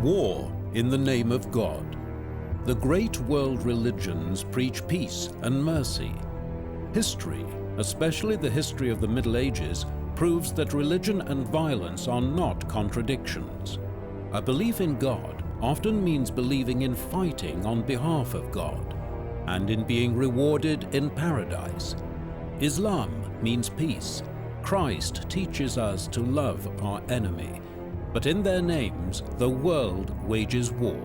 War in the name of God. The great world religions preach peace and mercy. History, especially the history of the Middle Ages, proves that religion and violence are not contradictions. A belief in God often means believing in fighting on behalf of God and in being rewarded in paradise. Islam means peace. Christ teaches us to love our enemy, but in their names the world wages war.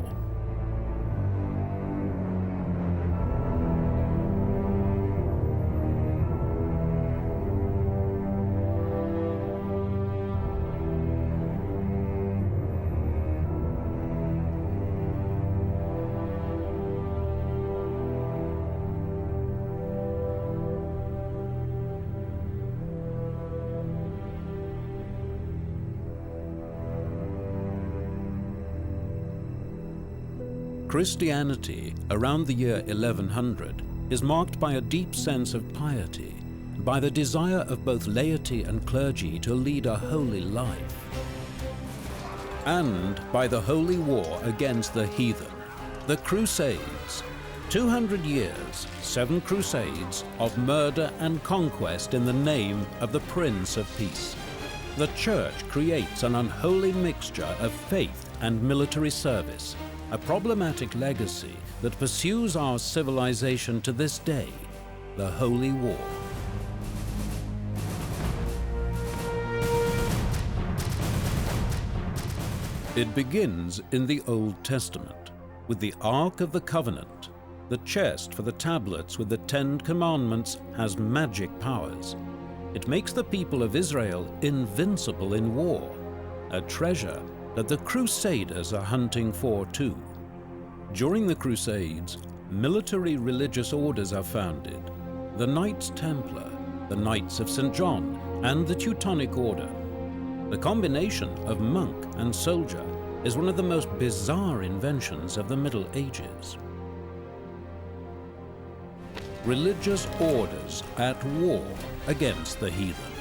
Christianity, around the year 1100, is marked by a deep sense of piety, by the desire of both laity and clergy to lead a holy life, and by the holy war against the heathen, the Crusades. 200 years, 7 crusades of murder and conquest in the name of the Prince of Peace. The Church creates an unholy mixture of faith and military service, a problematic legacy that pursues our civilization to this day, the Holy War. It begins in the Old Testament, with the Ark of the Covenant. The chest for the tablets with the 10 Commandments has magic powers. It makes the people of Israel invincible in war, a treasure that the Crusaders are hunting for too. During the Crusades, military religious orders are founded: the Knights Templar, the Knights of St. John, and the Teutonic Order. The combination of monk and soldier is one of the most bizarre inventions of the Middle Ages. Religious orders at war against the heathen.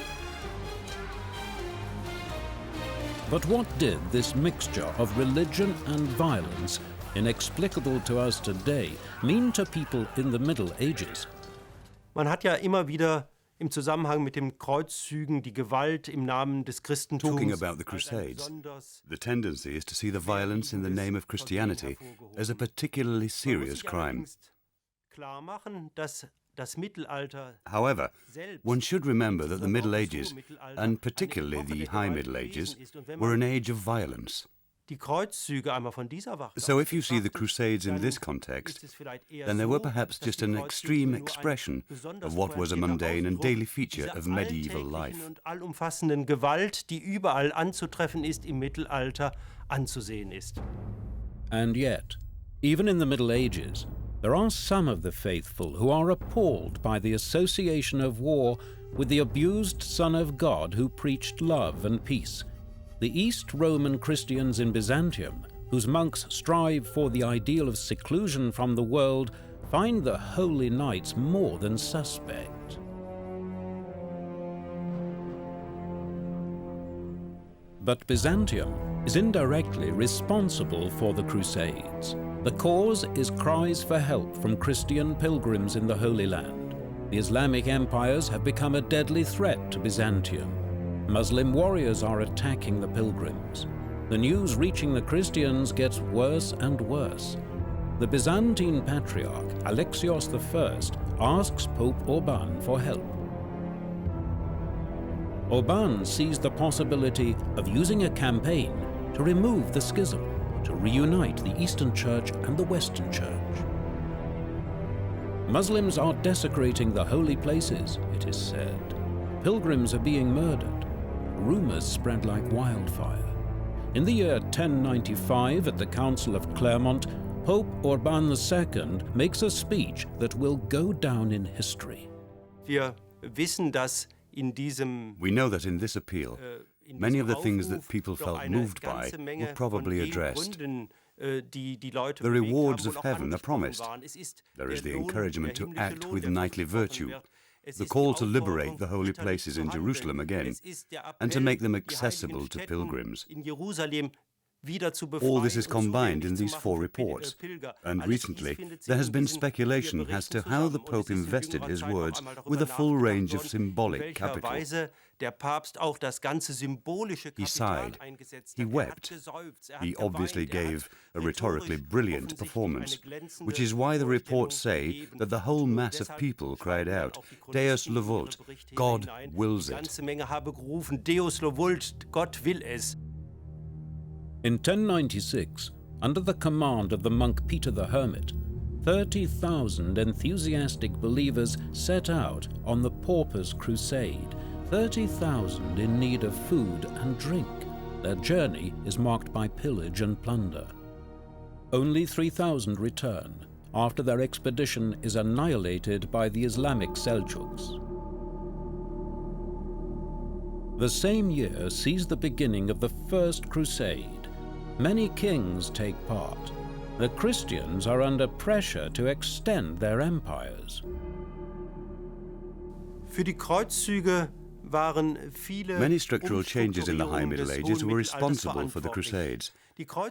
But what did this mixture of religion and violence, inexplicable to us today, mean to people in the Middle Ages? Man hat ja immer wieder im Zusammenhang mit den Kreuzzügen die Gewalt im Namen des Christentums. Talking about the Crusades, the tendency is to see the violence in the name of Christianity as a particularly serious crime. However, one should remember that the Middle Ages, and particularly the High Middle Ages, were an age of violence. So if you see the Crusades in this context, then they were perhaps just an extreme expression of what was a mundane and daily feature of medieval life. And yet, even in the Middle Ages, there are some of the faithful who are appalled by the association of war with the abused Son of God who preached love and peace. The East Roman Christians in Byzantium, whose monks strive for the ideal of seclusion from the world, find the holy knights more than suspect. But Byzantium is indirectly responsible for the Crusades. The cause is cries for help from Christian pilgrims in the Holy Land. The Islamic empires have become a deadly threat to Byzantium. Muslim warriors are attacking the pilgrims. The news reaching the Christians gets worse and worse. The Byzantine Patriarch, Alexios I, asks Pope Urban for help. Urban sees the possibility of using a campaign to remove the schism, to reunite the Eastern Church and the Western Church. Muslims are desecrating the holy places, it is said. Pilgrims are being murdered. Rumors spread like wildfire. In the year 1095, at the Council of Clermont, Pope Urban II makes a speech that will go down in history. We know that in this appeal, many of the things that people felt moved by were probably addressed. The rewards of heaven are promised. There is the encouragement to act with knightly virtue, the call to liberate the holy places in Jerusalem again, and to make them accessible to pilgrims. All this is combined in these 4 reports, and recently there has been speculation as to how the Pope invested his words with a full range of symbolic capital. He sighed, he wept, he obviously gave a rhetorically brilliant performance, which is why the reports say that the whole mass of people cried out, Deus le vult, God wills it. In 1096, under the command of the monk Peter the Hermit, 30,000 enthusiastic believers set out on the Paupers' Crusade, 30,000 in need of food and drink. Their journey is marked by pillage and plunder. Only 3,000 return after their expedition is annihilated by the Islamic Seljuks. The same year sees the beginning of the First Crusade. Many kings take part. The Christians are under pressure to extend their empires. Many structural changes in the High Middle Ages were responsible for the Crusades.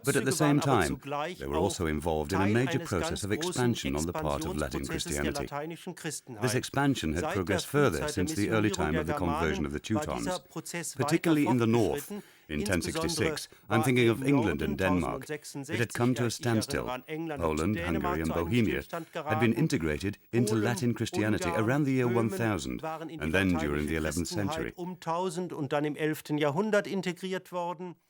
But at the same time, they were also involved in a major process of expansion on the part of Latin Christianity. This expansion had progressed further since the early time of the conversion of the Teutons, particularly in the north. In 1066, I'm thinking of England and Denmark. It had come to a standstill. Poland, Hungary and Bohemia had been integrated into Latin Christianity around the year 1000 and then during the 11th century.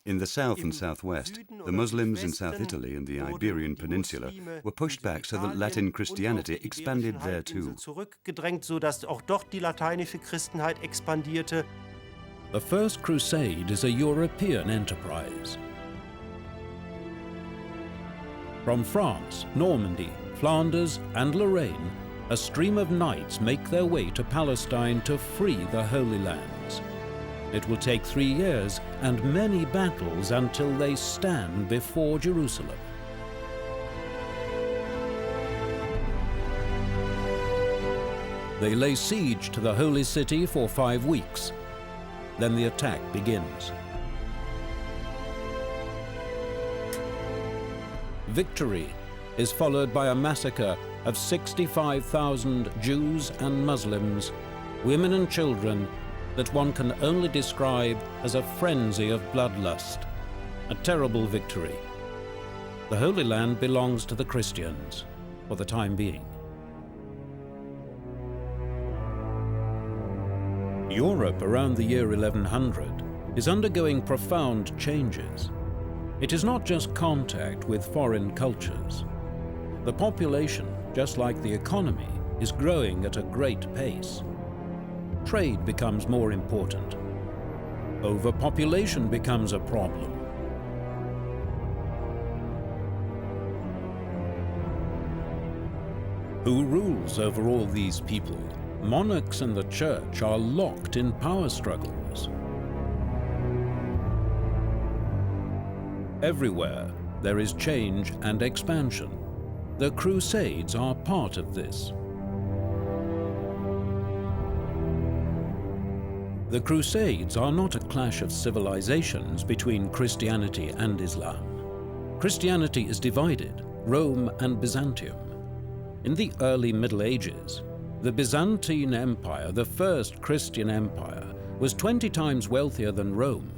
In the south and southwest, the Muslims in South Italy and the Iberian Peninsula were pushed back so that Latin Christianity expanded there too. The First Crusade is a European enterprise. From France, Normandy, Flanders, and Lorraine, a stream of knights make their way to Palestine to free the Holy Lands. It will take 3 years and many battles until they stand before Jerusalem. They lay siege to the Holy City for 5 weeks. Then the attack begins. Victory is followed by a massacre of 65,000 Jews and Muslims, women and children, that one can only describe as a frenzy of bloodlust. A terrible victory. The Holy Land belongs to the Christians, for the time being. Europe around the year 1100 is undergoing profound changes. It is not just contact with foreign cultures. The population, just like the economy, is growing at a great pace. Trade becomes more important. Overpopulation becomes a problem. Who rules over all these people? Monarchs and the church are locked in power struggles. Everywhere there is change and expansion. The Crusades are part of this. The Crusades are not a clash of civilizations between Christianity and Islam. Christianity is divided, Rome and Byzantium. In the early Middle Ages, the Byzantine Empire, the first Christian empire, was 20 times wealthier than Rome.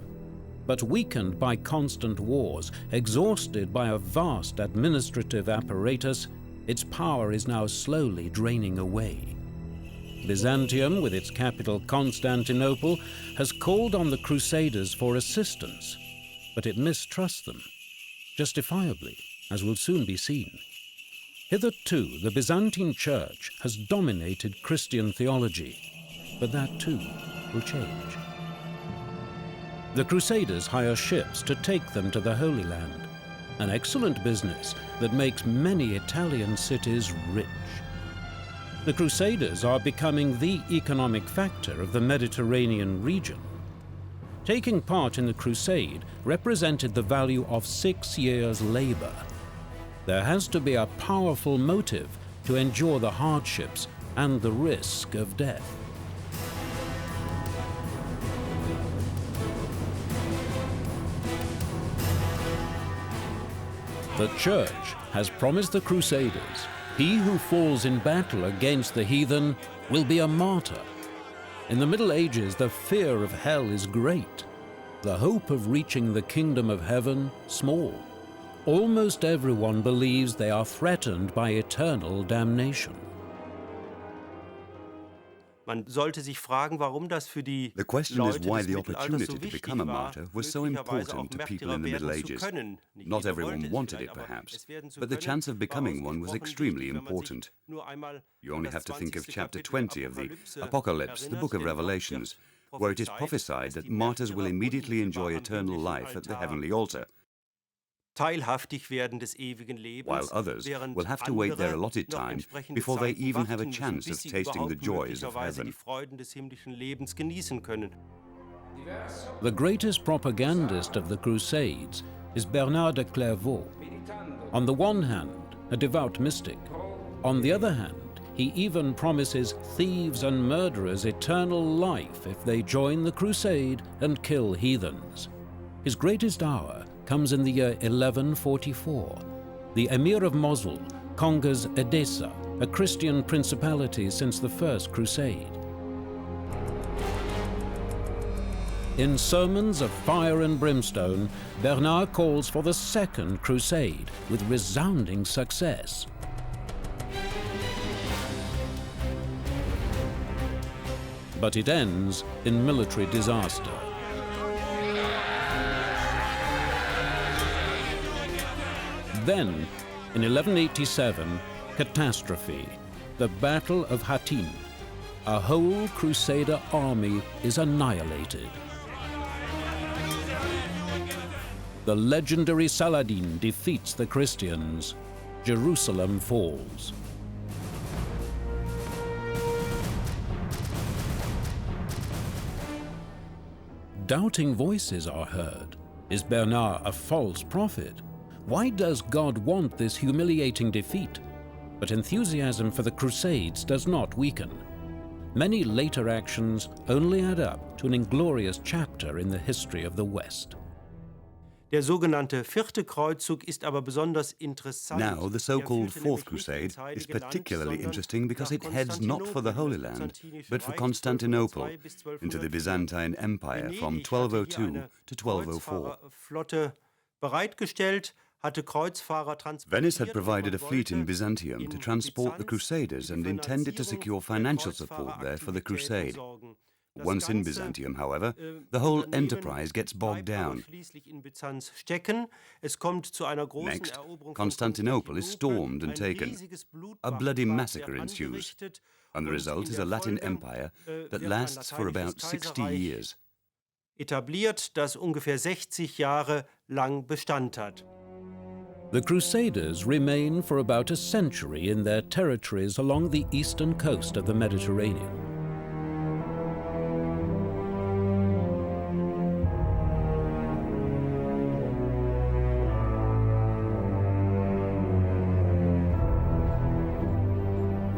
But weakened by constant wars, exhausted by a vast administrative apparatus, its power is now slowly draining away. Byzantium, with its capital Constantinople, has called on the Crusaders for assistance, but it mistrusts them, justifiably, as will soon be seen. Hitherto, the Byzantine Church has dominated Christian theology, but that too will change. The Crusaders hire ships to take them to the Holy Land, an excellent business that makes many Italian cities rich. The Crusaders are becoming the economic factor of the Mediterranean region. Taking part in the crusade represented the value of 6 years' labor. There has to be a powerful motive to endure the hardships and the risk of death. The Church has promised the Crusaders, he who falls in battle against the heathen will be a martyr. In the Middle Ages, the fear of hell is great, the hope of reaching the kingdom of heaven small. Almost everyone believes they are threatened by eternal damnation. Man sollte sich fragen, warum das für die The question is Leute why des the Mittelalters opportunity so to wichtig become a war, martyr was so möglicherweise auch important to people Märtyrer in the Middle werden zu Ages. können. Nicht Not jeder everyone wollte es wanted vielleicht, it, aber perhaps, es werden zu but the können, chance of war becoming one was ausgesprochen extremely wichtig, wenn man sich important. nur einmal You only an have to das think of 20. chapter Kapitel 20 of the Apokalypse Apocalypse, the book of erinnerst, denn dort Revelations, wird where it is prophesied, prophesied dass that die martyrs will Märtyrer immediately enjoy unmittelbar am eternal himmlischen life at the Altar heavenly altar, teilhaftig werden des ewigen Lebens, while others während will have to wait their andere allotted noch time entsprechende before they Zeiten even have a warten chance müssen, of bis sie tasting the überhaupt joys of möglicherweise die heaven. Freuden des himmlischen Lebens genießen können. The greatest propagandist of the Crusades is Bernard de Clairvaux. On the one hand, a devout mystic. On the other hand, he even promises thieves and murderers eternal life if they join the crusade and kill heathens. His greatest hour comes in the year 1144. The Emir of Mosul conquers Edessa, a Christian principality since the First Crusade. In Sermons of Fire and Brimstone, Bernard calls for the Second Crusade with resounding success. But it ends in military disaster. Then, in 1187, catastrophe, the Battle of Hattin. A whole crusader army is annihilated. The legendary Saladin defeats the Christians. Jerusalem falls. Doubting voices are heard. Is Bernard a false prophet? Why does God want this humiliating defeat? But enthusiasm for the Crusades does not weaken. Many later actions only add up to an inglorious chapter in the history of the West. Der sogenannte Vierte Kreuzzug ist aber besonders interessant. Now, the so-called Fourth Crusade is particularly interesting because it heads not for the Holy Land, but for Constantinople, into the Byzantine Empire from 1202 to 1204. Flotte bereitgestellt, hatte Kreuzfahrer Venice had provided a fleet in Byzantium to transport the Crusaders and intended to secure financial support there for the crusade. Once in Byzantium, however, the whole enterprise gets bogged down. Next, Constantinople is stormed and taken. A bloody massacre ensues, and the result is a Latin empire that lasts for about 60 years. Etabliert, das ungefähr 60 Jahre lang Bestand hat. The Crusaders remain for about a century in their territories along the eastern coast of the Mediterranean.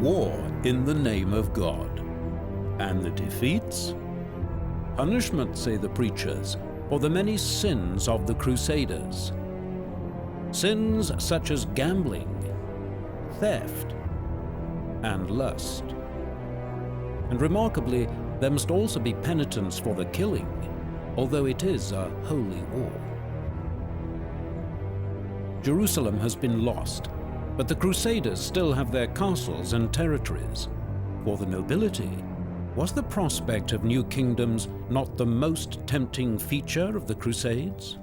War in the name of God. And the defeats? Punishment, say the preachers, for the many sins of the Crusaders. Sins such as gambling, theft, and lust. And remarkably, there must also be penitence for the killing, although it is a holy war. Jerusalem has been lost, but the Crusaders still have their castles and territories. For the nobility, was the prospect of new kingdoms not the most tempting feature of the Crusades?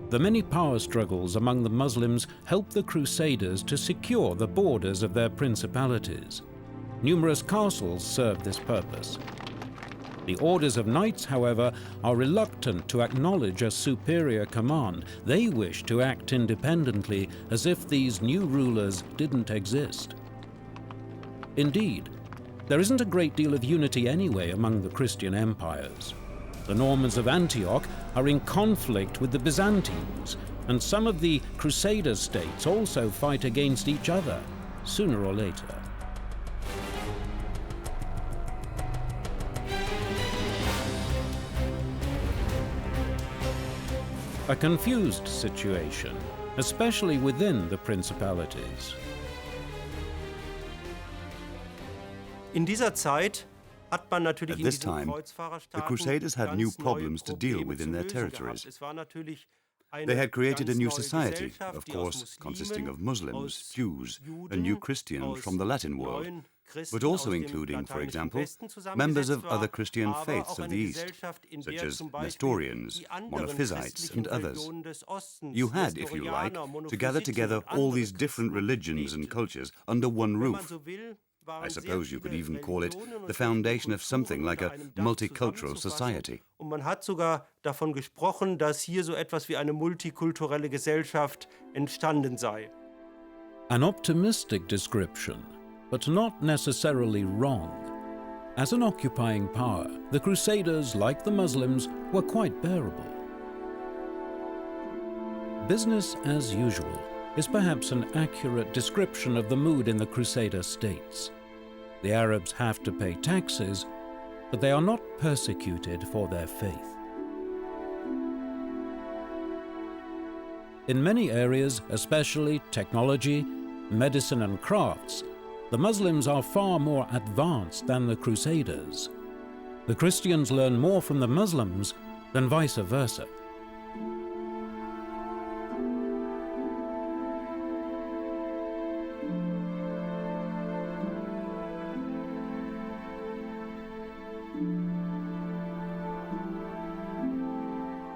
The many power struggles among the Muslims helped the Crusaders to secure the borders of their principalities. Numerous castles served this purpose. The orders of knights, however, are reluctant to acknowledge a superior command. They wish to act independently, as if these new rulers didn't exist. Indeed, there isn't a great deal of unity anyway among the Christian empires. The Normans of Antioch are in conflict with the Byzantines, and some of the Crusader states also fight against each other, sooner or later. a confused situation, especially within the principalities. In dieser Zeit hat man natürlich At in this diesen time, the Kreuzfahrerstaaten Crusaders had new ganz neue problems to deal Probleme with zu in their lösen territories. gehabt. Es war natürlich eine They had created a ganz new neue society, Gesellschaft, of die aus course, Muslimen, consisting of Muslims, aus Jews, Juden, and new Christians aus from the Latin world, neuen Christen but also aus dem including, for lateinischen example, Westen zusammengesetzt members of war, other Christian aber faiths auch of eine the East, Gesellschaft, in such der as zum Beispiel Nestorians, die anderen Monophysites, christlichen and others. Religionen des Ostens, You had, if you like, Nestorianer, to gather together Monophysiten und all andere these different Christen religions and lebten. cultures under one Wenn man roof. so will, I waren sehr suppose you could viele even call it Religionen und the sehr viele foundation of something Kulturen like a unter einem Dach multicultural zusammenzufassen. society. Und man hat sogar davon gesprochen, dass hier so etwas wie eine multikulturelle Gesellschaft entstanden sei. An optimistic description, but not necessarily wrong. As an occupying power, the Crusaders, like the Muslims, were quite bearable. Business as usual is perhaps an accurate description of the mood in the Crusader states. The Arabs have to pay taxes, but they are not persecuted for their faith. In many areas, especially technology, medicine and crafts, the Muslims are far more advanced than the Crusaders. The Christians learn more from the Muslims than vice versa.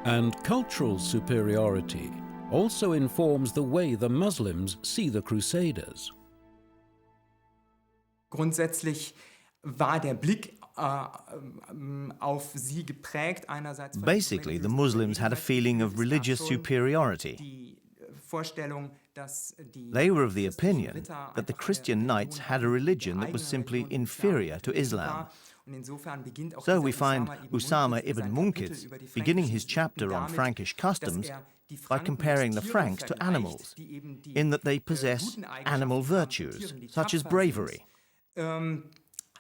And cultural superiority also informs the way the Muslims see the Crusaders. Grundsätzlich war der Blick auf sie geprägt einerseits von Basically, the Muslims had a feeling of religious superiority. die Vorstellung, dass die They were of the opinion that the Christian knights had a religion that was simply inferior to Islam. So we find Usama ibn Munkitz beginning his chapter on Frankish customs by comparing the Franks to animals, in that they possess animal virtues, such as bravery.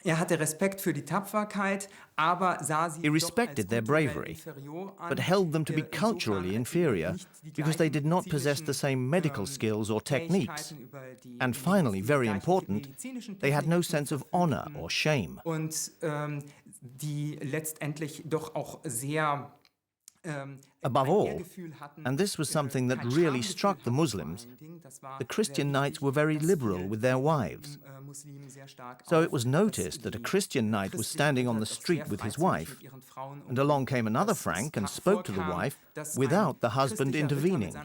Hatte Respekt für die Tapferkeit, aber sah sie He respected their bravery, but held them to be culturally inferior because they did not possess the same medical skills or techniques. And finally, very important, they had no sense of honor or shame. Und die letztendlich doch auch sehr Above all, and this was something that really struck the Muslims, the Christian knights were very liberal with their wives. So it was noticed that a Christian knight was standing on the street with his wife, and along came another Frank and spoke to the wife without the husband intervening.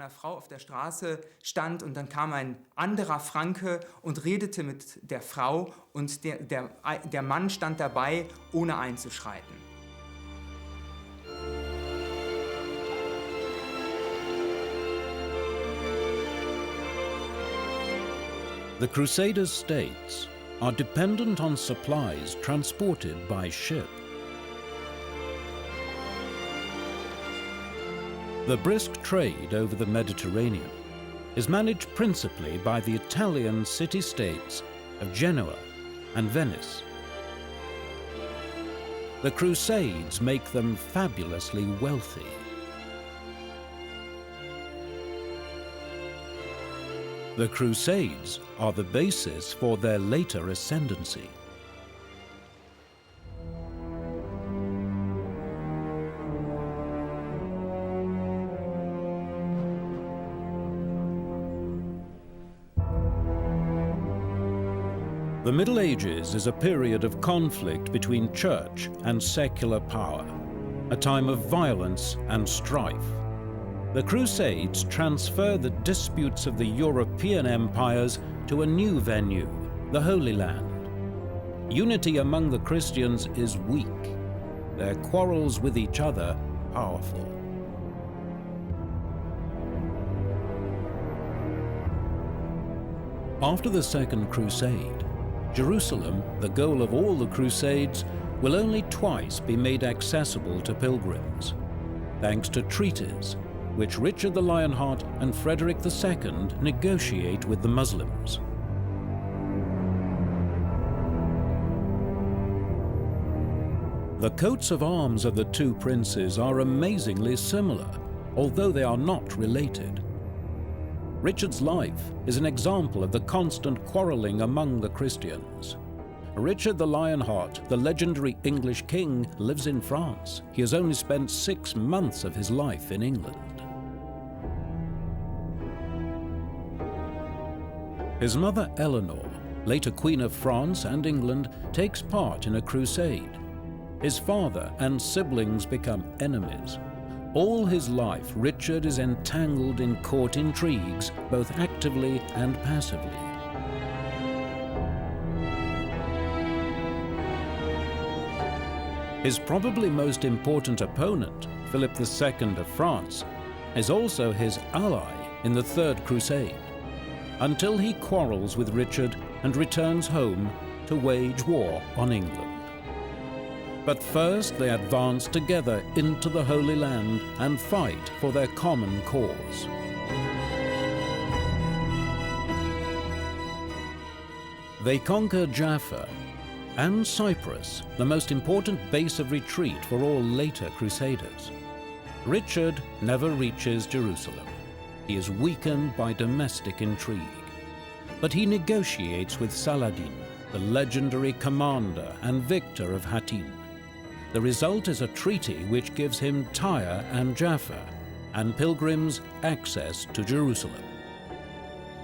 Stand und dann kam ein anderer Franke und redete mit der Frau und der Mann stand dabei, ohne einzuschreiten. The Crusaders' states are dependent on supplies transported by ship. The brisk trade over the Mediterranean is managed principally by the Italian city-states of Genoa and Venice. The Crusades make them fabulously wealthy. The Crusades are the basis for their later ascendancy. The Middle Ages is a period of conflict between church and secular power, a time of violence and strife. The Crusades transfer the disputes of the European empires to a new venue, the Holy Land. Unity among the Christians is weak, their quarrels with each other powerful. After the Second Crusade, Jerusalem, the goal of all the Crusades, will only twice be made accessible to pilgrims, thanks to treaties which Richard the Lionheart and Frederick II negotiate with the Muslims. The coats of arms of the two princes are amazingly similar, although they are not related. Richard's life is an example of the constant quarreling among the Christians. Richard the Lionheart, the legendary English king, lives in France. He has only spent 6 months of his life in England. His mother Eleanor, later Queen of France and England, takes part in a crusade. His father and siblings become enemies. All his life, Richard is entangled in court intrigues, both actively and passively. His probably most important opponent, Philip II of France, is also his ally in the Third Crusade, until he quarrels with Richard and returns home to wage war on England. But first they advance together into the Holy Land and fight for their common cause. They conquer Jaffa and Cyprus, the most important base of retreat for all later crusaders. Richard never reaches Jerusalem. He is weakened by domestic intrigue. But he negotiates with Saladin, the legendary commander and victor of Hattin. The result is a treaty which gives him Tyre and Jaffa, and pilgrims access to Jerusalem.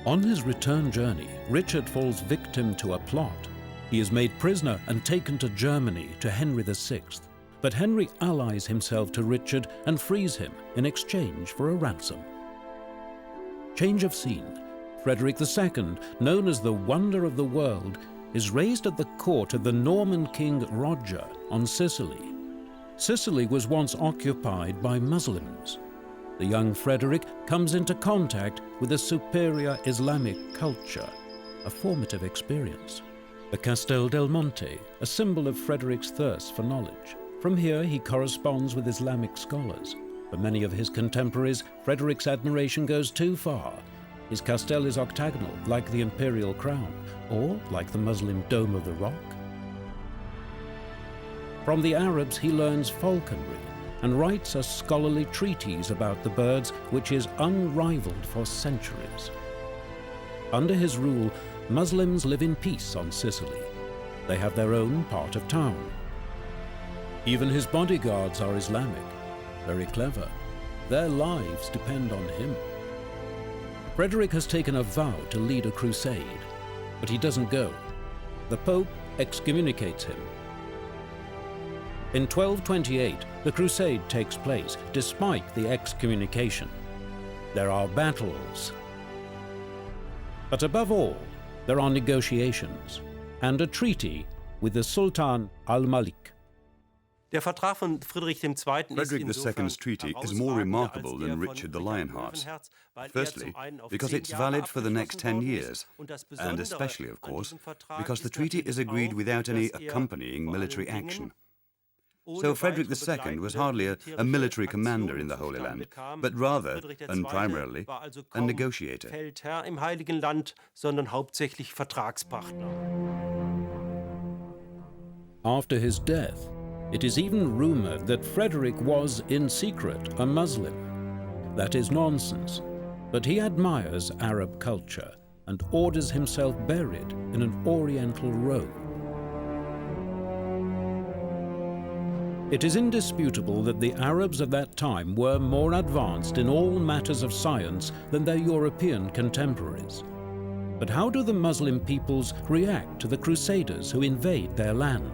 On his return journey, Richard falls victim to a plot. He is made prisoner and taken to Germany to Henry VI. But Henry allies himself to Richard and frees him in exchange for a ransom. Change of scene. Frederick II, known as the Wonder of the World, is raised at the court of the Norman king Roger on Sicily. Sicily was once occupied by Muslims. The young Frederick comes into contact with a superior Islamic culture, a formative experience. The Castel del Monte, a symbol of Frederick's thirst for knowledge. From here he corresponds with Islamic scholars. For many of his contemporaries, Frederick's admiration goes too far. His castel is octagonal, like the imperial crown, or like the Muslim Dome of the Rock. From the Arabs he learns falconry and writes a scholarly treatise about the birds which is unrivaled for centuries. Under his rule, Muslims live in peace on Sicily. They have their own part of town. Even his bodyguards are Islamic. Very clever. Their lives depend on him. Frederick has taken a vow to lead a crusade, but he doesn't go. The Pope excommunicates him. In 1228, the crusade takes place, despite the excommunication. There are battles. But above all, there are negotiations and a treaty with the Sultan al-Malik. Frederick II's treaty is more remarkable than Richard the Lionheart's. Firstly, because it's valid for the next 10 years, and especially, of course, because the treaty is agreed without any accompanying military action. So Frederick II was hardly a military commander in the Holy Land, but rather, and primarily, a negotiator. After his death, it is even rumored that Frederick was, in secret, a Muslim. That is nonsense, but he admires Arab culture and orders himself buried in an oriental robe. It is indisputable that the Arabs of that time were more advanced in all matters of science than their European contemporaries. But how do the Muslim peoples react to the crusaders who invade their land?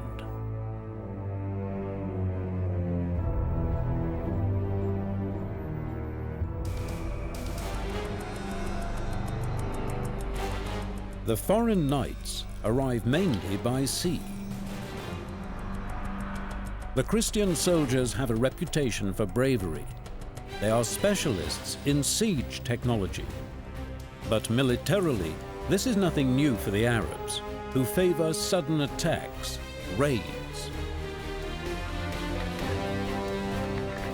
The foreign knights arrive mainly by sea. The Christian soldiers have a reputation for bravery. They are specialists in siege technology. But militarily, this is nothing new for the Arabs, who favor sudden attacks, raids.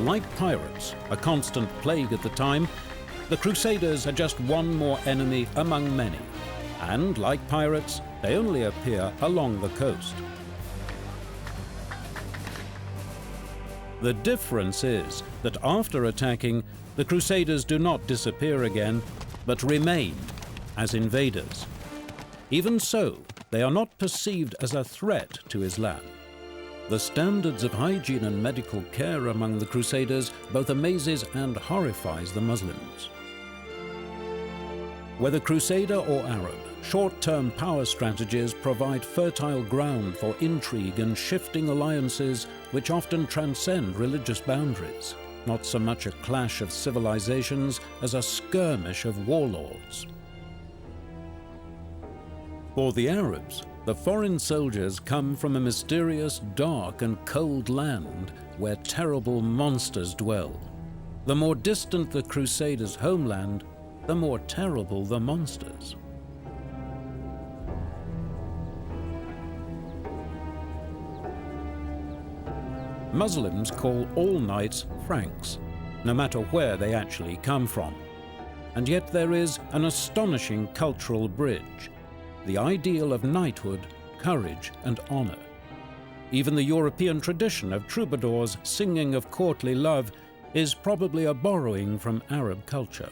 Like pirates, a constant plague at the time, the Crusaders are just one more enemy among many. And, like pirates, they only appear along the coast. The difference is that after attacking, The Crusaders do not disappear again, but remain as invaders. Even so, they are not perceived as a threat to Islam. The standards of hygiene and medical care among the Crusaders both amazes and horrifies the Muslims. Whether Crusader or Arab, short-term power strategies provide fertile ground for intrigue and shifting alliances which often transcend religious boundaries, not so much a clash of civilizations as a skirmish of warlords. For the Arabs, the foreign soldiers come from a mysterious, dark and cold land where terrible monsters dwell. The more distant the Crusaders' homeland, the more terrible the monsters. Muslims call all knights Franks, no matter where they actually come from. And yet there is an astonishing cultural bridge, the ideal of knighthood, courage and honor. Even the European tradition of troubadours singing of courtly love is probably a borrowing from Arab culture.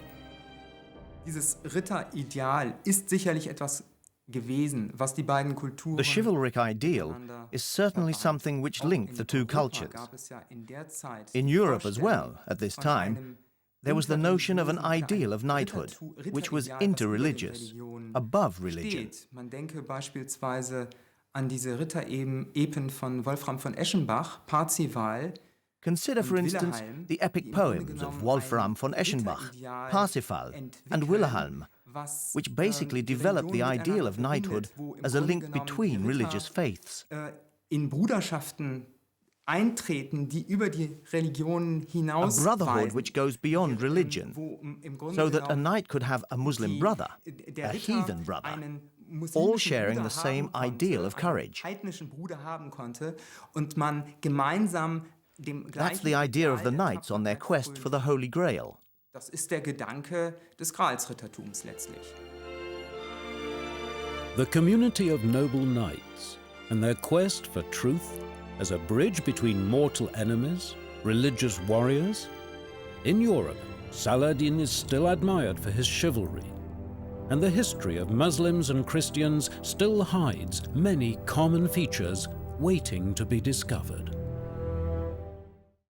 Dieses Ritterideal ist sicherlich etwas gewesen, was die beiden Kulturen. The chivalric ideal is certainly something which linked the two cultures. In Europe as well, at this time, there was the notion of an ideal of knighthood, which was interreligious, above religion. Man denke beispielsweise an diese Ritterepen von Wolfram von Eschenbach, Parzival. Consider, for instance, the epic poems of Wolfram von Eschenbach, Parsifal, and Wilhelm, which basically developed the ideal of knighthood as a link between religious faiths. In Bruderschaften eintreten, die über die Religion hinaus a brotherhood which goes beyond religion, so that a knight could have a Muslim brother, a heathen brother, all sharing the same ideal of courage. That's the idea of the knights on their quest for the Holy Grail. Das ist der Gedanke des Gralsrittertums letztlich. The community of noble knights and their quest for truth as a bridge between mortal enemies, religious warriors. In Europe, Saladin is still admired for his chivalry, and the history of Muslims and Christians still hides many common features waiting to be discovered.